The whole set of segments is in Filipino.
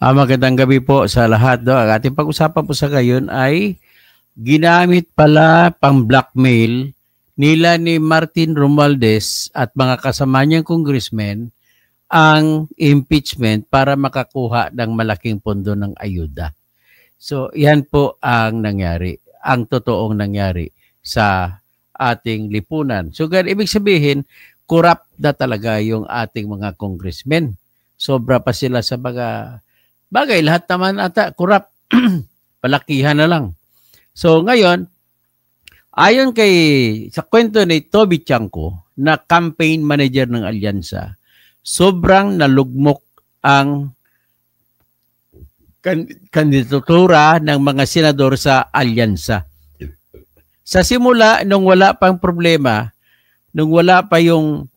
Magandang gabi po sa lahat. No? Ang ating pag-usapan po sa ngayon ay ginamit pala pang blackmail nila ni Martin Romualdez at mga kasama niyang congressmen ang impeachment para makakuha ng malaking pondo ng ayuda. So, yan po ang nangyari, ang totoong nangyari sa ating lipunan. So, ibig sabihin, corrupt na talaga yung ating mga congressmen. Sobra pa sila sa mga bagay. Lahat naman ata corrupt. Palakihan na lang. So, ngayon, ayon sa kwento ni Toby Chanko, na campaign manager ng Alyansa, sobrang nalugmok ang kandidatura ng mga senador sa Alyansa. Sa simula, nung wala pang problema, nung wala pa yung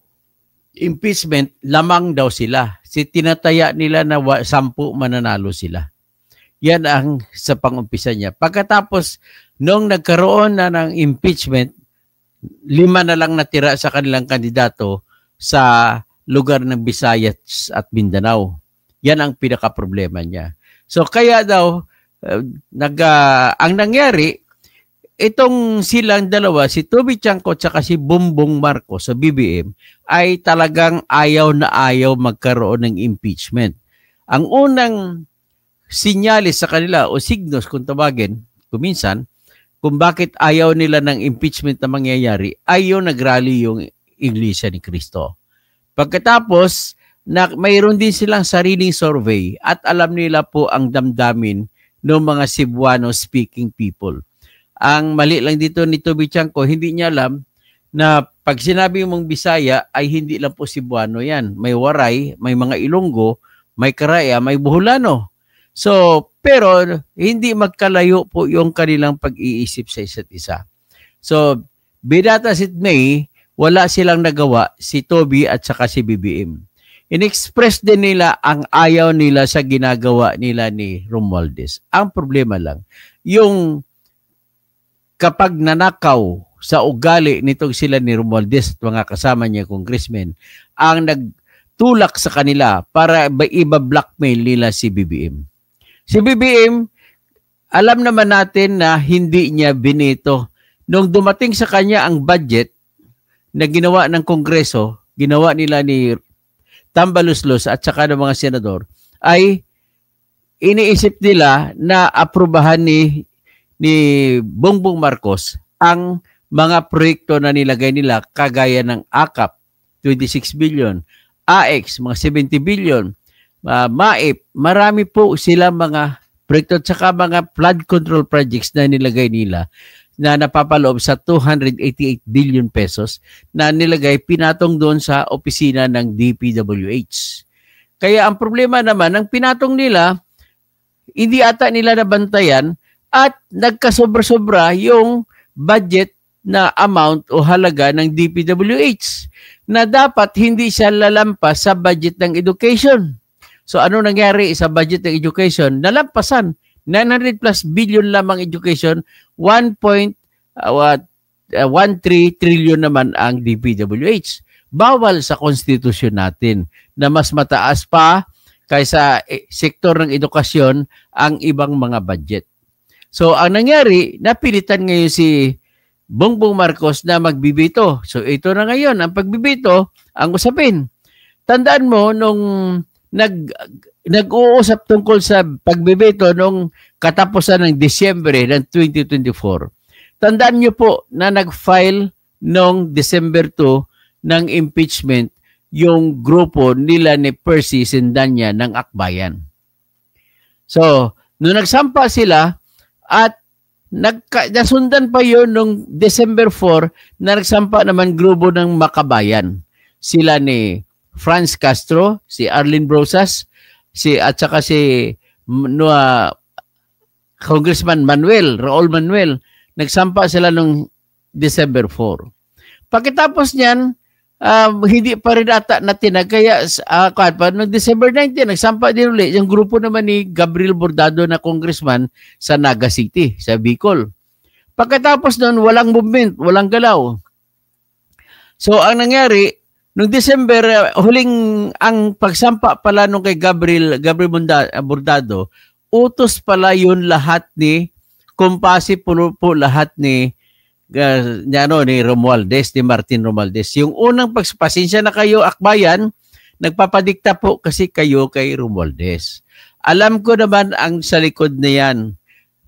impeachment, lamang daw sila. Tinataya nila na 10 mananalo sila. Yan ang sa pangumpisa niya. Pagkatapos, nung nagkaroon na ng impeachment, 5 na lang natira sa kanilang kandidato sa lugar ng Visayas at Mindanao. Yan ang pinaka-problema niya. So kaya daw, ang nangyari, itong silang dalawa, si Toby Chanko at si Bongbong Marcos sa BBM, ay talagang ayaw na ayaw magkaroon ng impeachment. Ang unang sinyalis sa kanila o signos kung tawagin, kuminsan, kung bakit ayaw nila ng impeachment na mangyayari, ay yung nagrally yung Iglesia ni Cristo. Pagkatapos, mayroon din silang sariling survey at alam nila po ang damdamin ng mga Cebuano-speaking people. Ang mali lang dito ni Toby Chanko, hindi niya alam na pag sinabi mong Bisaya ay hindi lang po Cebuano yan. May Waray, may mga Ilonggo, may Karaya, may Buholano. So, pero hindi magkalayo po yung kanilang pag-iisip sa isa't isa. So, bidata it may, wala silang nagawa si Toby at saka si BBM. In-express din nila ang ayaw nila sa ginagawa nila ni Romualdez. Ang problema lang, yung kapag nanakaw sa ugali nitong sila ni Romualdez at mga kasama niya congressmen, ang nagtulak sa kanila para iba-blackmail nila si BBM. Si BBM, alam naman natin na hindi niya binito. Nung dumating sa kanya ang budget na ginawa ng Kongreso, ginawa nila ni Tambaluslos at saka ng mga senador, ay iniisip nila na aprubahan ni Bongbong Marcos ang mga proyekto na nilagay nila kagaya ng AKAP, 26 billion, AX, mga 70 billion, MAIP, marami po sila mga proyekto at saka mga flood control projects na nilagay nila na napapaloob sa 288 billion pesos na nilagay pinatong doon sa opisina ng DPWH. Kaya ang problema naman, ang pinatong nila, hindi ata nila nabantayan at nagkasobra-sobra yung budget na amount o halaga ng DPWH na dapat hindi siya lalampas sa budget ng education. So ano nangyari sa budget ng education? Nalampasan. 900 plus billion lamang education, 1.13 trillion naman ang DPWH. Bawal sa konstitusyon natin na mas mataas pa kaysa sektor ng edukasyon ang ibang mga budget. So ang nangyari, napilitan ngayon si Bongbong Marcos na magbibito. So ito na ngayon, ang pagbibito, ang usapin. Tandaan mo, nung nag-uusap tungkol sa pagbibito nung katapusan ng Disyembre ng 2024. Tandaan niyo po na nag-file noong December 2 ng impeachment yung grupo nila ni Percy Sindanya ng Akbayan. So, nung nagsampa sila at nasundan pa yun noong December 4 na nagsampa naman grupo ng Makabayan. Sila ni Franz Castro, si Arlene Brosas, at saka si Congressman Raul Manuel. Nagsampa sila noong December 4. Pagkatapos niyan, hindi pa rin ata natin kaya noong December 19, nagsampa din ulit yung grupo naman ni Gabriel Bordado na congressman sa Naga City, sa Bicol. Pagkatapos noon, walang movement, walang galaw. So, ang nangyari, Noong December, huling ang pagsampa pala nung kay Gabriel Bordado, utos pala yun lahat ni kumpasi po lahat ni ni Romualdez, ni Martin Romualdez. Yung unang pagpasensya na kayo, akbayan, nagpapadikta po kasi kayo kay Romualdez. Alam ko naman ang sa likod na yan,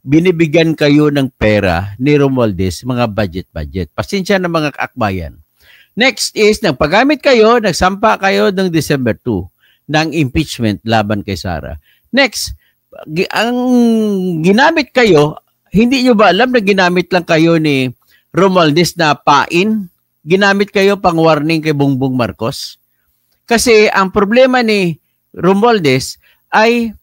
binibigyan kayo ng pera ni Romualdez, mga budget. Pasensya na mga akbayan. Next is, nagpagamit kayo, nagsampa kayo ng December 2 ng impeachment laban kay Sara. Next, ang ginamit kayo, hindi nyo ba alam na ginamit lang kayo ni Romualdez na pain? Ginamit kayo pang warning kay Bongbong Marcos? Kasi ang problema ni Romualdez ay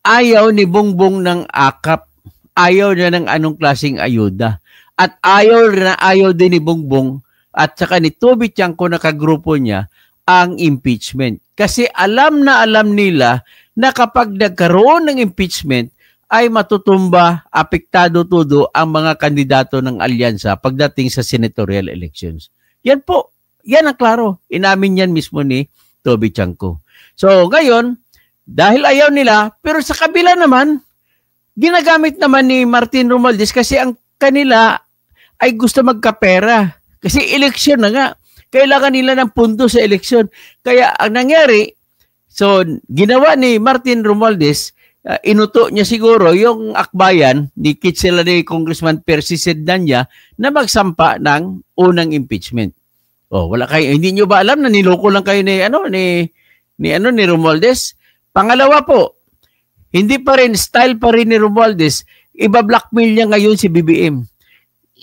ayaw ni Bongbong ng akap. Ayaw niya ng anong klaseng ayuda. At ayaw din ni Bongbong at saka ni Toby Tiangco na kagrupo niya ang impeachment. Kasi alam na alam nila na kapag nagkaroon ng impeachment ay matutumba, apektado todo ang mga kandidato ng alyansa pagdating sa senatorial elections. Yan po, yan ang klaro. Inamin yan mismo ni Toby Tiangco. So ngayon, dahil ayaw nila, pero sa kabila naman, ginagamit naman ni Martin Romualdez kasi ang kanila ay gusto magkapera. Kasi eleksyon na nga. Kailangan nila ng pundo sa eleksyon. Kaya ang nangyari, so ginawa ni Martin Romualdez, inuto niya siguro yung akbayan ni sila ni Congressman Percy Sedanya na magsampa ng unang impeachment. Oh, wala kayo, hindi niyo ba alam na niloko lang kayo ni Romualdez? Pangalawa po, hindi pa rin style pa rin ni Romualdez, iba-blackmail niya ngayon si BBM.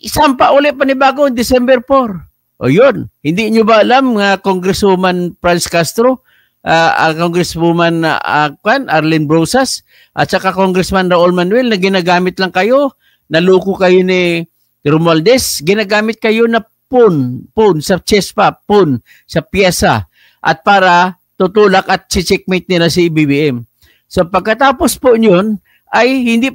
Isampa ulit panibago December 4. O yun, hindi nyo ba alam nga Congresswoman Franz Castro, Congresswoman Arlene Brosas, at saka Congressman Raul Manuel na ginagamit lang kayo, naluko kayo ni Romualdez, ginagamit kayo na pun sa chespa, pun sa pyesa, at para tutulak at checkmate nila si BBM. So pagkatapos po yun, ay hindi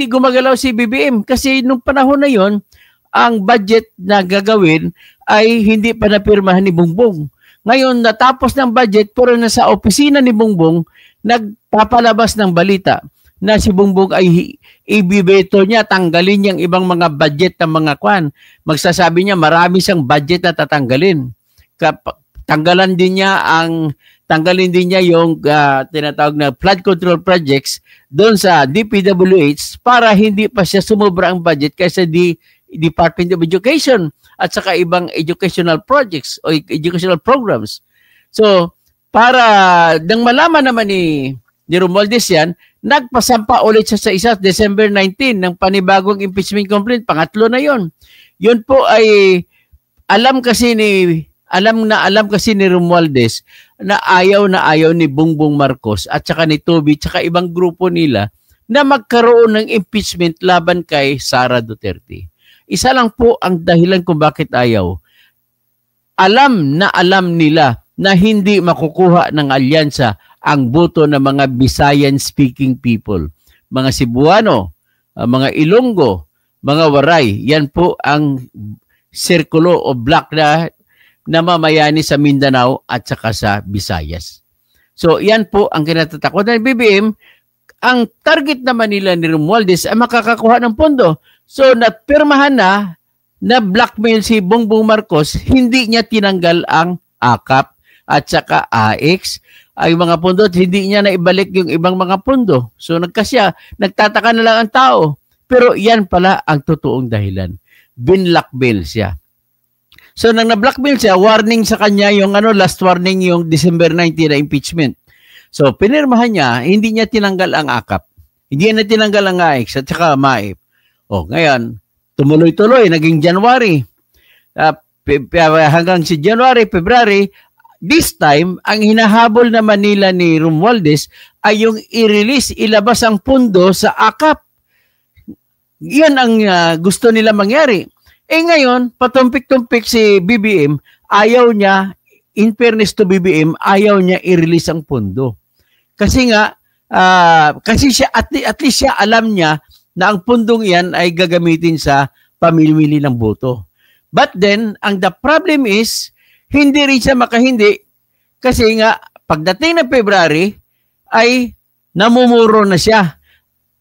gumagalaw si BBM kasi nung panahon na yon ang budget na gagawin ay hindi pa napirmahan ni Bongbong. Ngayon natapos ng budget pero nasa opisina ni Bongbong nagpapalabas ng balita na si Bongbong ay ibibeto niya, tanggalin niyang ibang mga budget ng mga kwan. Magsasabi niya marami siyang budget na tatanggalin. Tanggalin din niya yung tinatawag na flood control projects doon sa DPWH para hindi pa siya sumobra ang budget kaysa di Department of Education at saka ibang educational projects o educational programs. So, para nang malaman naman ni Romualdez yan, nagpasampa ulit siya sa December 19 ng panibagong impeachment complaint. Pangatlo na yon. Yun po ay alam kasi ni Romualdez na ayaw ni Bongbong Marcos at saka ni Toby at saka ibang grupo nila na magkaroon ng impeachment laban kay Sara Duterte. Isa lang po ang dahilan kung bakit ayaw. Alam nila na hindi makukuha ng alyansa ang boto ng mga Visayan-speaking people. Mga Cebuano, mga Ilonggo, mga Waray. Yan po ang sirkulo o block na mamayani sa Mindanao at saka sa Visayas. So yan po ang kinatatakutan ng BBM. Ang target naman nila ni Romualdez ay makakakuha ng pondo. So napirmahan na blackmail si Bongbong Marcos, hindi niya tinanggal ang AKAP at saka AX ay mga pondo at hindi niya na ibalik yung ibang mga pondo. So nagtataka na lang ang tao. Pero yan pala ang totoong dahilan. Binlockmail siya. So nang na-blackmail siya, warning sa kanya yung last warning yung December 19 na impeachment. So pinirmahan niya, hindi niya tinanggal ang AKAP. Hindi niya tinanggal ang AX at saka MAIP. O ngayon, tumuloy-tuloy, naging January. Hanggang si January, February, this time, ang hinahabol naman nila ni Romualdez ay yung i-release, ilabas ang pundo sa AKAP. Yan ang gusto nila mangyari. Ngayon, patumpik-tumpik si BBM, ayaw niya, in fairness to BBM, ayaw niya i-release ang pundo. Kasi nga, kasi siya, at least siya alam niya na ang pundong yan ay gagamitin sa pamimili ng boto. But then, the problem is, hindi rin siya makahindi kasi nga pagdating ng February ay namumuro na siya.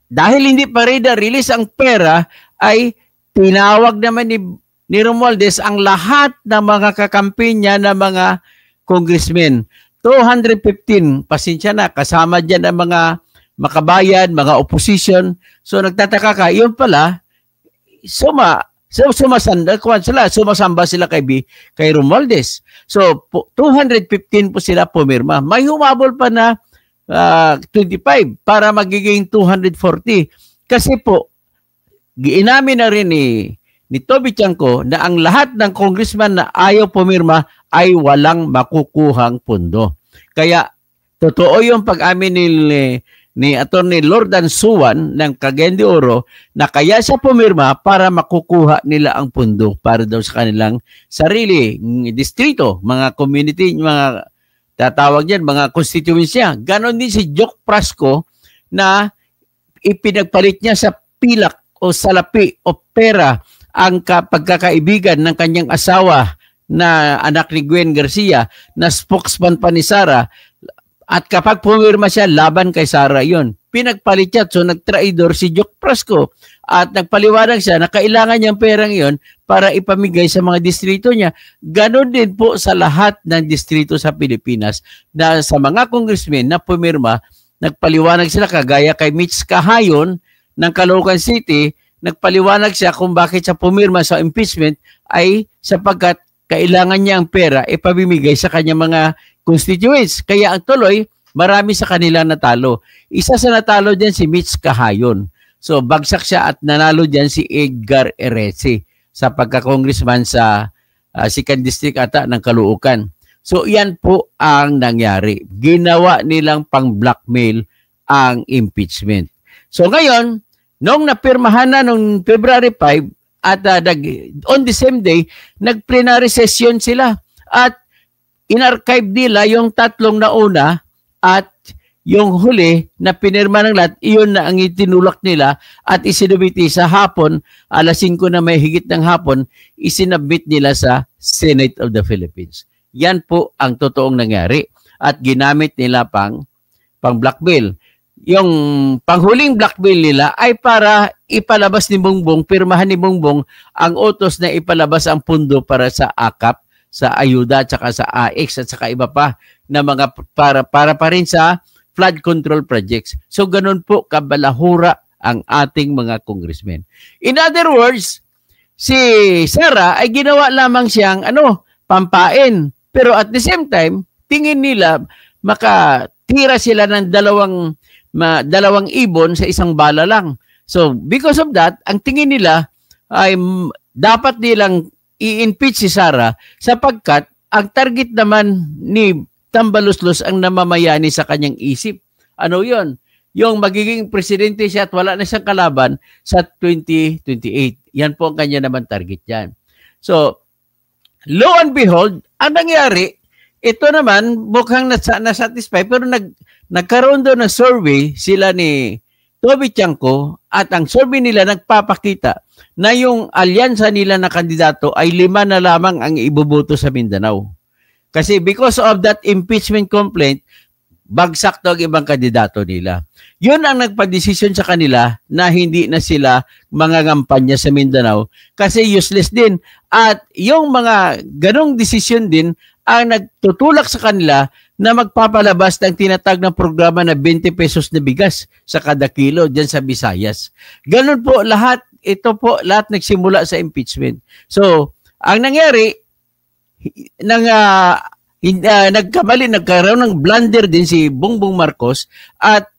Dahil hindi pa rin na-release ang pera, ay tinawag naman ni Romualdez ang lahat ng mga kakampi niya na mga congressmen. 215, pasensya na, kasama dyan ang mga makabayan, mga opposition. So nagtataka ka, yun pala, sumasamba sila kay Romualdez. So 215 po sila pumirma. May humabol pa na 25 para magiging 240. Kasi po, inamin na rin ni Toby Chanco na ang lahat ng congressman na ayaw pumirma ay walang makukuhang pundo. Kaya, totoo yung pag-amin ni Atty. Lordan Suwan ng Cagayan de Oro na kaya siya pumirma para makukuha nila ang pundo para daw sa kanilang sarili distrito, mga community, mga tatawag yan, mga constituents niya. Ganon din si Joke Prasco na ipinagpalit niya sa pilak o salapi o pera ang pagkakaibigan ng kanyang asawa na anak ni Gwen Garcia na spokesman pa ni Sara. At kapag pumirma siya, laban kay Sara yon. Pinagpalit siya. So nagtraidor si Joke Prasco at nagpaliwanag siya na kailangan niyang perang yon para ipamigay sa mga distrito niya. Ganon din po sa lahat ng distrito sa Pilipinas na sa mga congressmen na pumirma, nagpaliwanag sila kagaya kay Mitch Kahayon ng Caloocan City, nagpaliwanag siya kung bakit siya pumirma sa impeachment ay sapagkat kailangan niya ang pera ipamimigay sa kanyang mga constituents. Kaya ang tuloy, marami sa kanila natalo. Isa sa natalo dyan si Mitch Kahayon. So bagsak siya at nanalo dyan si Edgar Erece sa pagka-congressman sa 2nd District ata ng Caloocan. So yan po ang nangyari. Ginawa nilang pang-blackmail ang impeachment. So ngayon, nung napirmahan na nung February 5 at on the same day, nag-plenary session sila at in-archive nila yung tatlong nauna at yung huli na pinirma ng lahat, iyon na ang itinulak nila at isinubiti sa hapon, alas 5 na may higit ng hapon, isinabit nila sa Senate of the Philippines. Yan po ang totoong nangyari at ginamit nila pang blackmail. Yung panghuling blackmail nila ay para ipalabas ni Bongbong, pirmahan ni Bongbong ang utos na ipalabas ang pundo para sa AKAP, sa ayuda at saka sa AX at saka iba pa na mga para pa rin sa flood control projects. So ganun po kabalahura ang ating mga congressmen. In other words, si Sara ay ginawa lamang siyang pampain. Pero at the same time, tingin nila makatira sila ng dalawang ibon sa isang bala lang. So because of that, ang tingin nila ay dapat nilang i-impeach si Sara sapagkat ang target naman ni Tambaluslos ang namamayani sa kanyang isip. Ano yon? Yung magiging presidente siya at wala na siyang kalaban sa 2028. Yan po ang kanya naman target yan. So, lo and behold, ang nangyari, ito naman mukhang nasatisfy pero nagkaroon doon ng survey sila ni Toby Chanco at ang survey nila nagpapakita na yung alyansa nila na kandidato ay 5 na lamang ang iboboto sa Mindanao. Kasi because of that impeachment complaint, bagsak to ang ibang kandidato nila. Yun ang nagpa-desisyon sa kanila na hindi na sila mangangampanya sa Mindanao kasi useless din. At yung mga ganong desisyon din ang nagtutulak sa kanila na magpapalabas ng tinatag ng programa na 20 pesos na bigas sa kada kilo dyan sa Visayas. Ganun po lahat, ito po lahat nagsimula sa impeachment. So, ang nangyari, nagkaroon ng blunder din si Bongbong Marcos at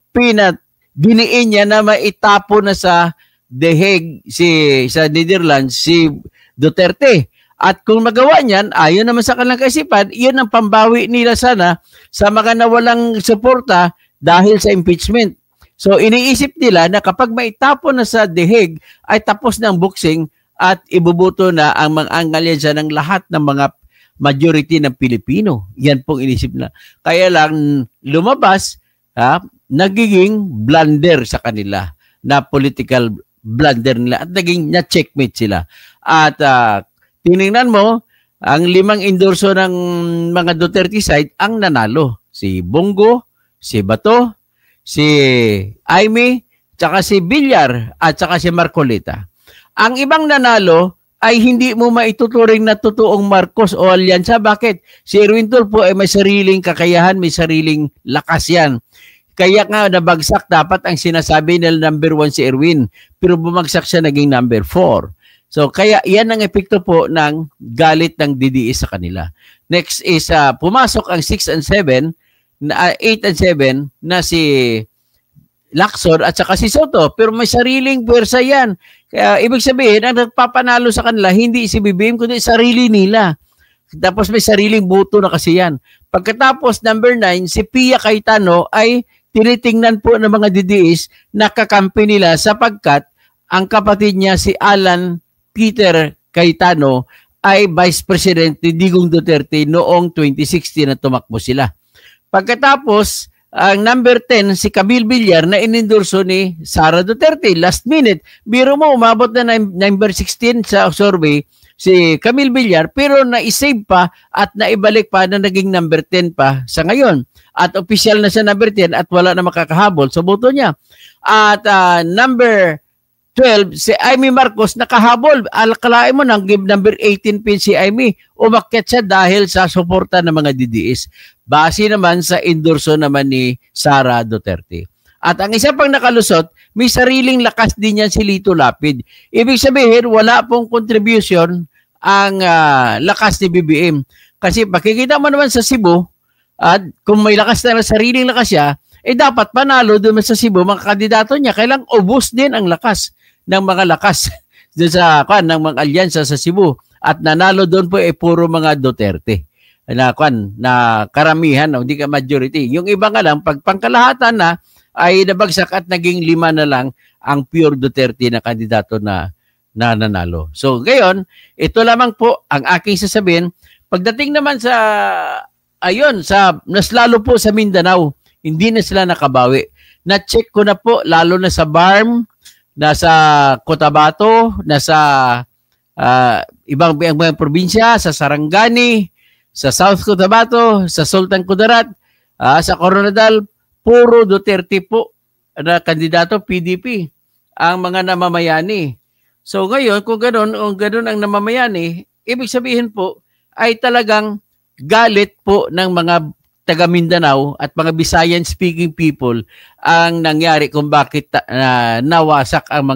diniin niya na maitapo na sa The Hague sa Netherlands si Duterte. At kung magawa niyan, ayon naman sa kanilang kaisipan, iyon ang pambawi nila sana sa mga nawalang suporta dahil sa impeachment. So iniisip nila na kapag maitapo na sa The Hague ay tapos na ang boxing at ibubuto na ang mga alyansa ng lahat ng mga majority ng Pilipino. Yan pong inisip na. Kaya lang lumabas, nagiging blunder sa kanila na political blunder nila at naging na-checkmate sila. At tinignan mo, Ang 5 endorso ng mga Duterte side ang nanalo. Si Bongo, si Bato, si Aimee, tsaka si Villar, at tsaka si Marcolita. Ang ibang nanalo ay hindi mo maituturing na totoong Marcos o alyansa. Bakit? Si Erwin Tulfo ay may sariling kakayahan, may sariling lakas yan. Kaya nga nabagsak, dapat ang sinasabi nila number 1 si Erwin, pero bumagsak siya, naging number 4. So kaya yan ang epekto po ng galit ng DDE sa kanila. Next is pumasok ang 6 and 7, 8 and 7 na si Lacson at saka si Soto, pero may sariling puwersa yan. Kaya ibig sabihin, ang nagpapanalo sa kanila hindi si BBM kundi sarili nila. Tapos may sariling boto na kasi yan. Pagkatapos number 9, si Pia Cayetano ay tinitingnan po ng mga DDEs na kakampi nila sapagkat ang kapatid niya si Alan Peter Cayetano ay Vice President ni Digong Duterte noong 2016 na tumakbo sila. Pagkatapos, ang number 10, si Camille Villar na inendorso ni Sara Duterte. Last minute, biro mo, umabot na number 16 sa survey si Camille Villar, pero na-save pa at naibalik pa na naging number 10 pa sa ngayon. At official na siya number 10 at wala na makakahabol sa boto niya. At number 12, si Aimee Marcos nakahabol. Alakalain mo nang give number 18 pin si Aimee. Umakyat siya dahil sa suporta ng mga DDS. Base naman sa endorso naman ni Sara Duterte. At ang isa pang nakalusot, may sariling lakas din yan si Lito Lapid. Ibig sabihin, wala pong contribution ang lakas ni BBM. Kasi pakikita mo naman sa Cebu, at kung may lakas na sariling lakas siya, dapat panalo doon sa Cebu, mga kandidato niya. Kailang ubos din ang lakas ng mga lakas doon sa ng mga alyansa sa Cebu. At nanalo doon po puro mga Duterte. Na karamihan, hindi ka majority. Yung iba nga lang, pag pangkalahatan na, ay nabagsak at naging 5 na lang ang pure Duterte na kandidato na nanalo. So, ngayon, ito lamang po ang aking sasabihin. Pagdating naman sa, mas lalo po sa Mindanao, hindi na sila nakabawi. Na-check ko na po, lalo na sa BARM, nasa Cotabato, nasa ibang probinsya, sa Sarangani, sa South Cotabato, sa Sultan Kudarat, sa Coronadal, puro Duterte po na kandidato PDP ang mga namamayani. So ngayon, kung ganun ang namamayani, ibig sabihin po ay talagang galit po ng mga taga Mindanao at mga Visayan speaking people ang nangyari kung bakit nawasak ang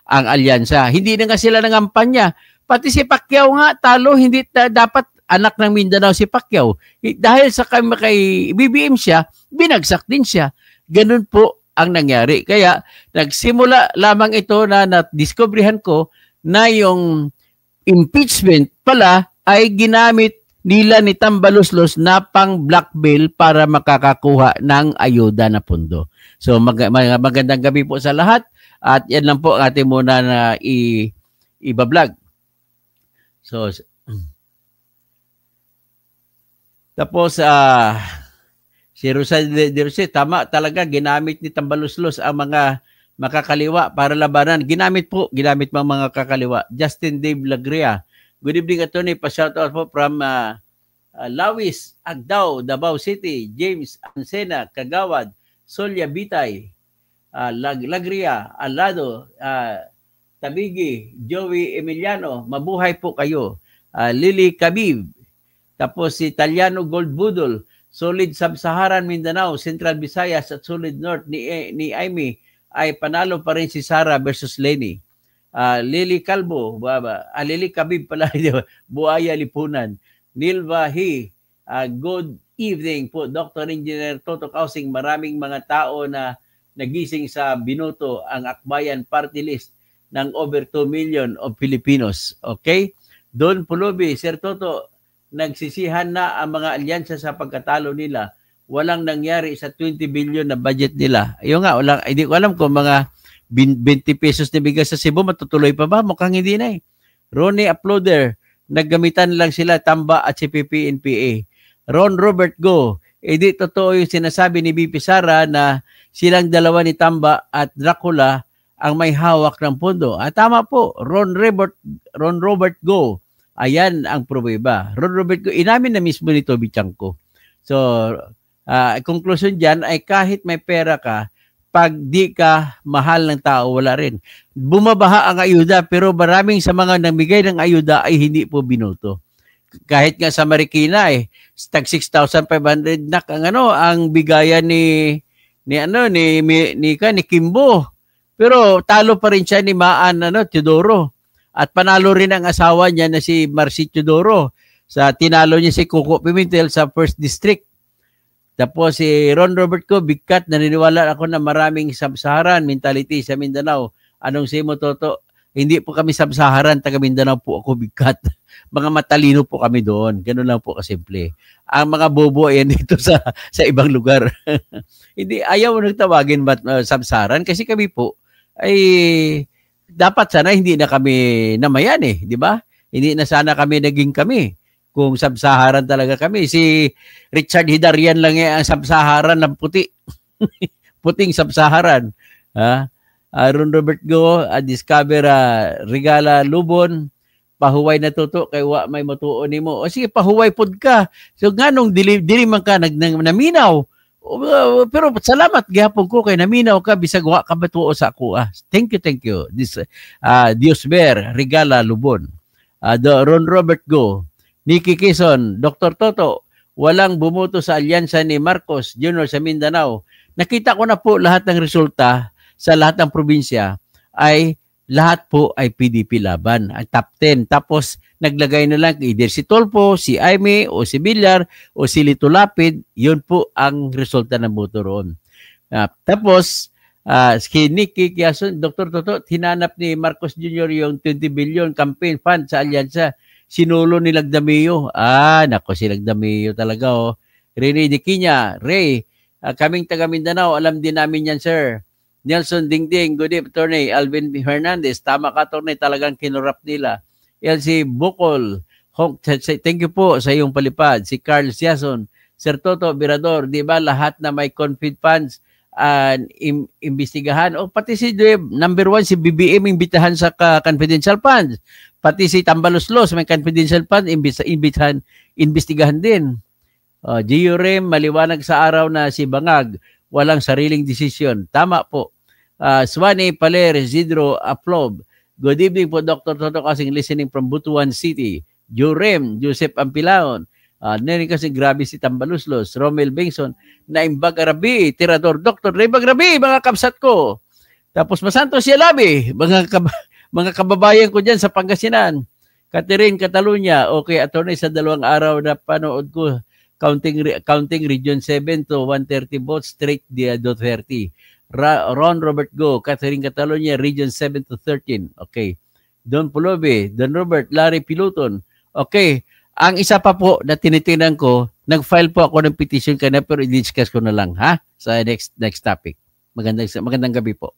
alyansa. Hindi na nga sila nangampanya. Pati si Pacquiao nga talo, hindi dapat anak ng Mindanao si Pacquiao. Dahil sa kay BBM siya, binagsak din siya. Ganun po ang nangyari. Kaya nagsimula lamang ito na na-discoveryhan ko na yung impeachment pala ay ginamit nila ni Tambaluslos na pang blackmail para makakakuha ng ayuda na pundo. So magandang gabi po sa lahat at yan lang po ating muna na ibablog. So tapos si Rosa de Rose, tama talaga, ginamit ni Tambaluslos ang mga makakaliwa para labanan. Ginamit mga kakaliwa. Justin Dave Lagria. Good evening, Attorney. Pa-shoutout po from Lawis, Agdao, Davao City, James Ansena, Kagawad, Solya Bitay, Lagria, Alado, Tabigi, Joey Emiliano, mabuhay po kayo. Lily Kabib, tapos si Italiano Gold Budol, Solid Sub-Saharan Mindanao, Central Visayas at Solid North ni Aimee ay panalo pa rin si Sara versus Lenny. Lily Calvo, Lily Kabib pala, Buaya Lipunan, Nilva He, good evening po, Dr. Engineer Toto Kausing. Maraming mga tao na nagising sa binoto ang Akbayan Party List ng over 2 million of Filipinos. Okay? Don Pulubi, Sir Toto, nagsisihan na ang mga alyansa sa pagkatalo nila. Walang nangyari sa 20 billion na budget nila. Ayun nga, hindi ko alam kung mga 20 pesos na bigas sa Cebu, matutuloy pa ba? Mukhang hindi na eh. Ronnie Uploader, naggamitan lang sila Tamba at si PPNPA. Ron Robert Go, di totoo yung sinasabi ni BP Sara na silang dalawa ni Tamba at Dracula ang may hawak ng pondo. Tama po, Ron Robert Go. Ayan ang pruweba. Ron Robert Go, inamin na mismo ni Toby Chanko. So, conclusion dyan ay kahit may pera ka, pag di ka mahal ng tao, wala rin. Bumabaha ang ayuda, pero maraming sa mga namigay ng ayuda ay hindi po binoto. Kahit nga sa Marikina tag 6,500 ang bigayan ni Kimbo. Pero talo pa rin siya ni Maan Teodoro. At panalo rin ang asawa niya na si Marcy Teodoro. Tinalo niya si Coco Pimentel sa 1st District. Tapos si Ron Robert Go, bigkat, naniniwala ako na maraming sub-Saharan mentality sa Mindanao. Anong simo, Toto? Hindi po kami sub-Saharan, taga Mindanao po ako, bigkat. Mga matalino po kami doon. Ganun lang po kasimple. Ang mga bobo ay dito sa ibang lugar. Hindi, ayaw nagtawagin sub-Saharan kasi kami po ay dapat sana hindi na kami namayan di ba? Hindi na sana kami naging kami. Kung sub-Saharan talaga kami. Si Richard Hidarian lang ang sub-Saharan ng puti. Puting sub-Saharan. Ron Robert Go, Discover Regala Lubon, pahuway na tuto, kay wa may matuon nimo. O sige, pahuway pod ka. So nganong dili man ka naminaw. Pero salamat gihapon ko kay naminaw ka bisag wa ka matuo sa ako. Thank you. This Diosber Regala Lubon. Ron Robert Go, Nikki Quezon, Dr. Toto, walang bumoto sa alyansa ni Marcos Jr. sa Mindanao. Nakita ko na po lahat ng resulta sa lahat ng probinsya ay lahat po ay PDP laban. Ay top 10. Tapos naglagay na lang either si Tolpo, si Aimee, o si Villar, o si Lito Lapid. Yun po ang resulta ng boto roon. Tapos, si Nikki Quezon, Dr. Toto, hinanap ni Marcos Jr. yung 20 billion campaign fund sa alyansa. Sinulo ni Lagdamio. Nako, si Lagdamio talaga. Rene Diquiña, Ray, kaming taga Mindanao, alam din namin yan, sir. Nelson Dingding, good evening, Attorney. Alvin Hernandez, tama ka, Attorney, talagang kinurap nila. LC Bukol, thank you po sa iyong palipad. Si Carl Siason, Sir Toto Birador, di ba lahat na may confid funds imbestigahan? O pati si number 1, si BBM imbitahan sa confidential funds. Pati si Tambaloslos, may confidential fund, imbestigahan din. GUREM, maliwanag sa araw na si Bangag, walang sariling desisyon. Tama po. Swanee Paler, Zidro Aplob, good evening po, Dr. Toto Kasing, listening from Butuan City. GUREM, Joseph Ampilaon, narinig kasi grabe si Tambaloslos. Romel Bengson, Naimbag Arabi, Tirador, Dr. Naibag Arabi, mga kapsat ko. Tapos Masantos Yalabi, mga kababayan ko dyan sa Pangasinan. Catherine Catalunya, okay, Attorney, sa 2 araw na panood ko, counting Region 7 to 130 votes, straight Duterte. Ron Robert Go, Catherine Catalunya, Region 7 to 13. Okay. Don Pulobe, Don Robert, Larry Piluton. Okay. Ang isa pa po na tinitingnan ko, nag-file po ako ng petition kanina pero i-discuss ko na lang sa next topic. Magandang gabi po.